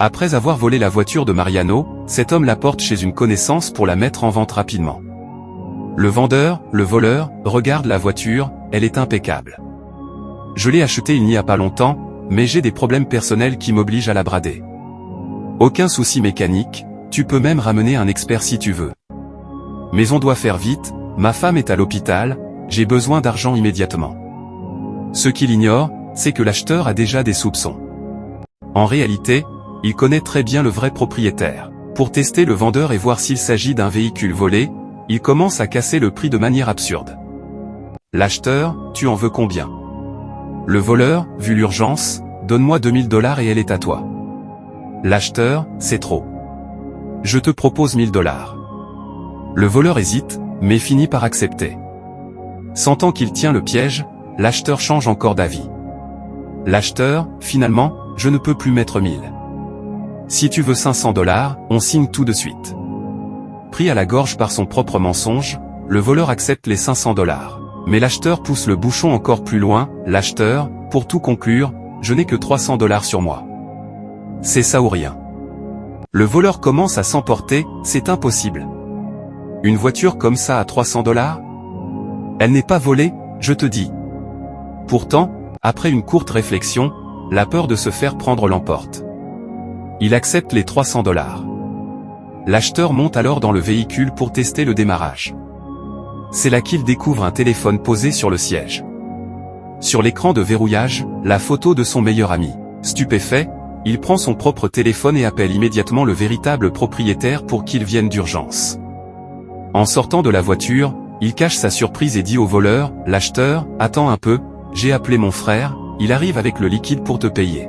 Après avoir volé la voiture de Mariano, cet homme la porte chez une connaissance pour la mettre en vente rapidement. Le vendeur, le voleur, regarde la voiture, elle est impeccable. Je l'ai achetée il n'y a pas longtemps, mais j'ai des problèmes personnels qui m'obligent à la brader. Aucun souci mécanique, tu peux même ramener un expert si tu veux. Mais on doit faire vite, ma femme est à l'hôpital, j'ai besoin d'argent immédiatement. Ce qu'il ignore, c'est que l'acheteur a déjà des soupçons. En réalité, il connaît très bien le vrai propriétaire. Pour tester le vendeur et voir s'il s'agit d'un véhicule volé, il commence à casser le prix de manière absurde. L'acheteur, tu en veux combien? Le voleur, vu l'urgence, donne-moi 2000 $ et elle est à toi. L'acheteur, c'est trop. Je te propose 1000 $. Le voleur hésite, mais finit par accepter. Sentant qu'il tient le piège, l'acheteur change encore d'avis. L'acheteur, finalement, je ne peux plus mettre 1000. Si tu veux 500 $, on signe tout de suite. Pris à la gorge par son propre mensonge, le voleur accepte les 500 $. Mais l'acheteur pousse le bouchon encore plus loin, l'acheteur, pour tout conclure, je n'ai que 300 $ sur moi. C'est ça ou rien. Le voleur commence à s'emporter, c'est impossible. Une voiture comme ça à 300 $? Elle n'est pas volée, je te dis. Pourtant, après une courte réflexion, la peur de se faire prendre l'emporte. Il accepte les 300 $. L'acheteur monte alors dans le véhicule pour tester le démarrage. C'est là qu'il découvre un téléphone posé sur le siège. Sur l'écran de verrouillage, la photo de son meilleur ami. Stupéfait, il prend son propre téléphone et appelle immédiatement le véritable propriétaire pour qu'il vienne d'urgence. En sortant de la voiture, il cache sa surprise et dit au voleur, l'acheteur, attends un peu, j'ai appelé mon frère, il arrive avec le liquide pour te payer.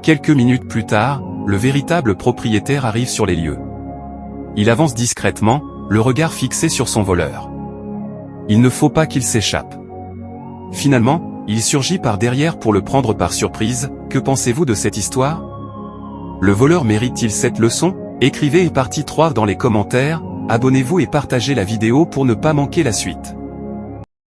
Quelques minutes plus tard, le véritable propriétaire arrive sur les lieux. Il avance discrètement, le regard fixé sur son voleur. Il ne faut pas qu'il s'échappe. Finalement, il surgit par derrière pour le prendre par surprise. Que pensez-vous de cette histoire? Le voleur mérite-t-il cette leçon? Écrivez et partie 3 dans les commentaires, abonnez-vous et partagez la vidéo pour ne pas manquer la suite.